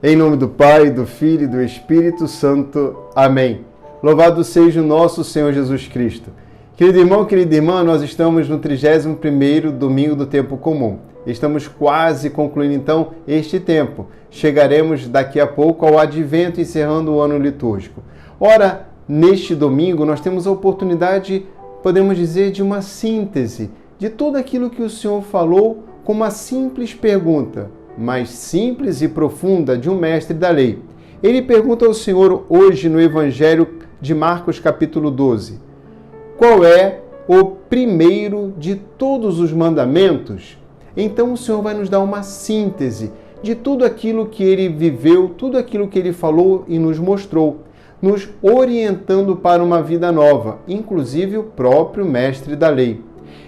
Em nome do Pai, do Filho e do Espírito Santo. Amém. Louvado seja o nosso Senhor Jesus Cristo. Querido irmão, querida irmã, nós estamos no 31º domingo do tempo comum. Estamos quase concluindo então este tempo. Chegaremos daqui a pouco ao Advento, encerrando o ano litúrgico. Ora, neste domingo nós temos a oportunidade, podemos dizer, de uma síntese de tudo aquilo que o Senhor falou com uma simples pergunta, mais simples e profunda, de um mestre da lei. Ele pergunta ao Senhor hoje no Evangelho de Marcos capítulo 12, qual é o primeiro de todos os mandamentos? Então o Senhor vai nos dar uma síntese de tudo aquilo que ele viveu, tudo aquilo que ele falou e nos mostrou, nos orientando para uma vida nova, inclusive o próprio mestre da lei.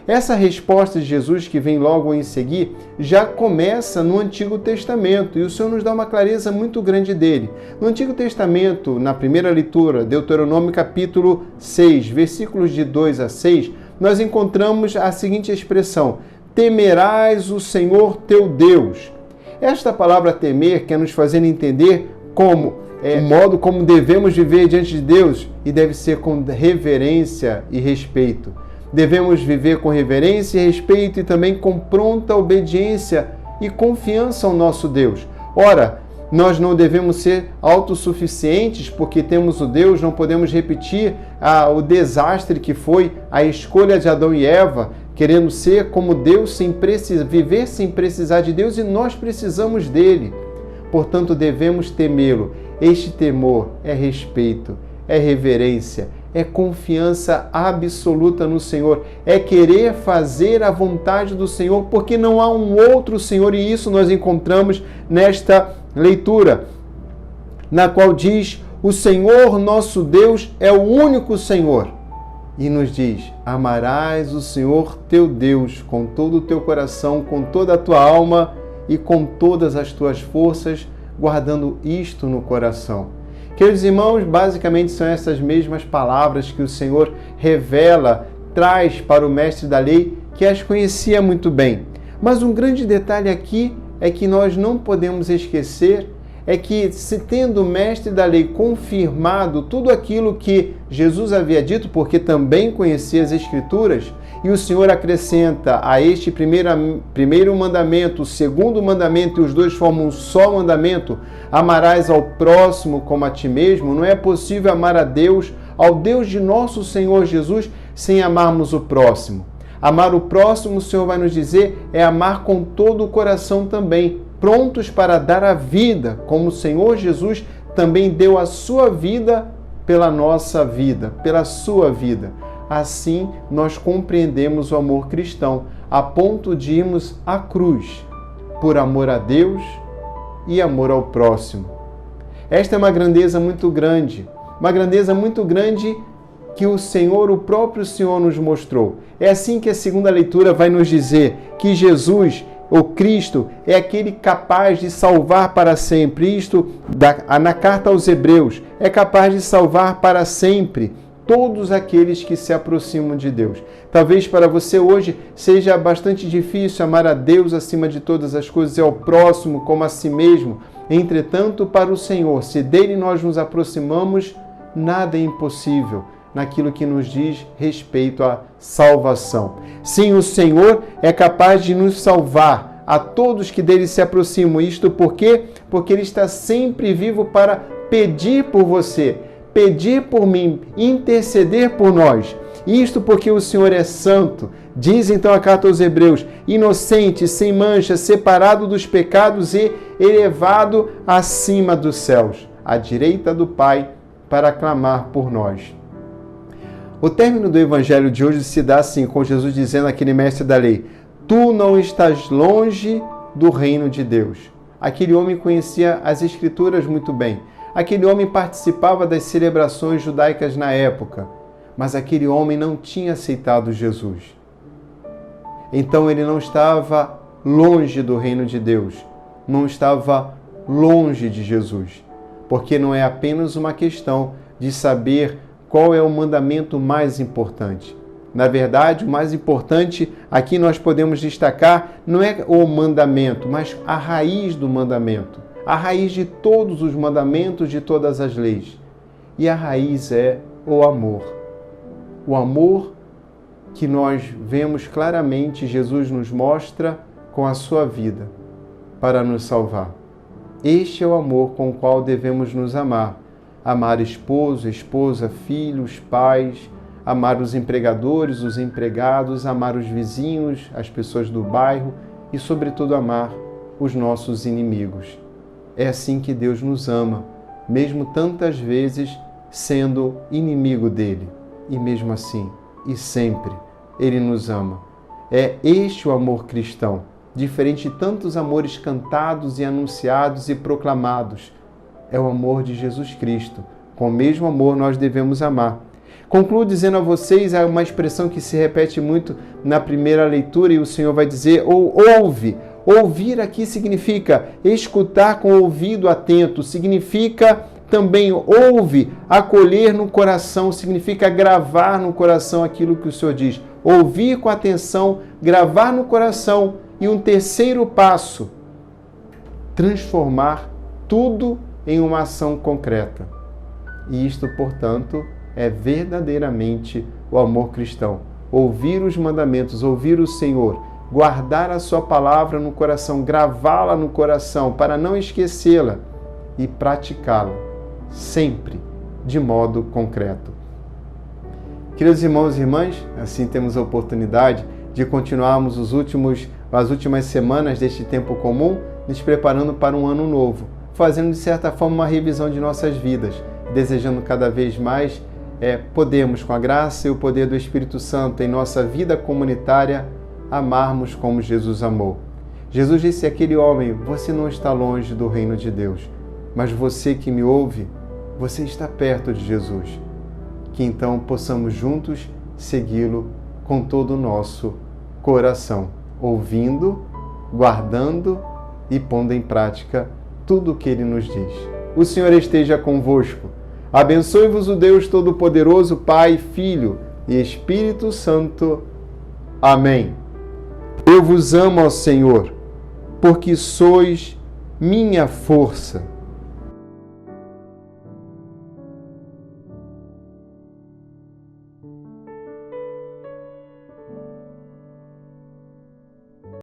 Essa resposta de Jesus, que vem logo em seguir, já começa no Antigo Testamento e o Senhor nos dá uma clareza muito grande dele. No Antigo Testamento, na primeira leitura, Deuteronômio capítulo 6, versículos de 2 a 6, nós encontramos a seguinte expressão: temerás o Senhor teu Deus. Esta palavra temer quer nos fazer entender o modo como devemos viver diante de Deus, e deve ser com reverência e respeito. Devemos viver com reverência e respeito e também com pronta obediência e confiança ao nosso Deus. Ora, nós não devemos ser autossuficientes porque temos o Deus, não podemos repetir o desastre que foi a escolha de Adão e Eva, querendo ser como Deus, viver sem precisar de Deus, e nós precisamos dele. Portanto, devemos temê-lo. Este temor é respeito, é reverência, é confiança absoluta no Senhor, é querer fazer a vontade do Senhor, porque não há um outro Senhor, e isso nós encontramos nesta leitura, na qual diz: o Senhor nosso Deus é o único Senhor. E nos diz: amarás o Senhor teu Deus com todo o teu coração, com toda a tua alma e com todas as tuas forças, guardando isto no coração. Queridos irmãos, basicamente são essas mesmas palavras que o Senhor revela, traz para o mestre da lei, que as conhecia muito bem. Mas um grande detalhe aqui é que nós não podemos esquecer, é que, se tendo o mestre da lei confirmado tudo aquilo que Jesus havia dito, porque também conhecia as Escrituras, e o Senhor acrescenta a este primeiro mandamento, o segundo mandamento, e os dois formam um só mandamento: amarás ao próximo como a ti mesmo. Não é possível amar a Deus, ao Deus de nosso Senhor Jesus, sem amarmos o próximo. Amar o próximo, o Senhor vai nos dizer, é amar com todo o coração também, prontos para dar a vida, como o Senhor Jesus também deu a sua vida pela nossa vida, pela sua vida. Assim, nós compreendemos o amor cristão, a ponto de irmos à cruz, por amor a Deus e amor ao próximo. Esta é uma grandeza muito grande que o Senhor, o próprio Senhor, nos mostrou. É assim que a segunda leitura vai nos dizer que Jesus, o Cristo, é aquele capaz de salvar para sempre. Isto, na carta aos Hebreus, é capaz de salvar para sempre todos aqueles que se aproximam de Deus. Talvez para você hoje seja bastante difícil amar a Deus acima de todas as coisas e ao próximo como a si mesmo. Entretanto, para o Senhor, se dele nós nos aproximamos, nada é impossível naquilo que nos diz respeito à salvação. Sim, o Senhor é capaz de nos salvar a todos que dele se aproximam. Isto por quê? Porque ele está sempre vivo para pedir por você, pedir por mim, interceder por nós. Isto porque o Senhor é santo. Diz então a carta aos Hebreus: inocente, sem mancha, separado dos pecados e elevado acima dos céus, à direita do Pai, para clamar por nós. O término do Evangelho de hoje se dá assim, com Jesus dizendo àquele mestre da lei: tu não estás longe do reino de Deus. Aquele homem conhecia as Escrituras muito bem. Aquele homem participava das celebrações judaicas na época, mas aquele homem não tinha aceitado Jesus. Então ele não estava longe do reino de Deus, não estava longe de Jesus, porque não é apenas uma questão de saber qual é o mandamento mais importante. Na verdade, o mais importante aqui nós podemos destacar não é o mandamento, mas a raiz do mandamento. a raiz de todos os mandamentos, de todas as leis. E a raiz é o amor. O amor que nós vemos claramente, Jesus nos mostra com a sua vida para nos salvar. Este é o amor com o qual devemos nos amar. Amar esposo, esposa, filhos, pais, amar os empregadores, os empregados, amar os vizinhos, as pessoas do bairro e, sobretudo, amar os nossos inimigos. É assim que Deus nos ama, mesmo tantas vezes sendo inimigo dele. E mesmo assim, e sempre, ele nos ama. É este o amor cristão, diferente de tantos amores cantados e anunciados e proclamados. É o amor de Jesus Cristo. Com o mesmo amor nós devemos amar. Concluo dizendo a vocês, é uma expressão que se repete muito na primeira leitura e o Senhor vai dizer, ouve. Ouvir aqui significa escutar com o ouvido atento, significa também ouve, acolher no coração, significa gravar no coração aquilo que o Senhor diz. Ouvir com atenção, gravar no coração e um terceiro passo, transformar tudo em uma ação concreta. E isto, portanto, é verdadeiramente o amor cristão. Ouvir os mandamentos, ouvir o Senhor, guardar a sua palavra no coração, gravá-la no coração para não esquecê-la e praticá-la sempre de modo concreto. Queridos irmãos e irmãs, assim temos a oportunidade de continuarmos as últimas semanas deste tempo comum, nos preparando para um ano novo, fazendo de certa forma uma revisão de nossas vidas, desejando cada vez mais podermos, com a graça e o poder do Espírito Santo em nossa vida comunitária, amarmos como Jesus amou. Jesus disse àquele homem, você não está longe do reino de Deus, mas você que me ouve, você está perto de Jesus. Que então possamos juntos segui-lo com todo o nosso coração, ouvindo, guardando e pondo em prática tudo o que Ele nos diz. O Senhor esteja convosco. Abençoe-vos o Deus Todo-Poderoso, Pai, Filho e Espírito Santo. Amém. Eu vos amo, ó Senhor, porque sois minha força.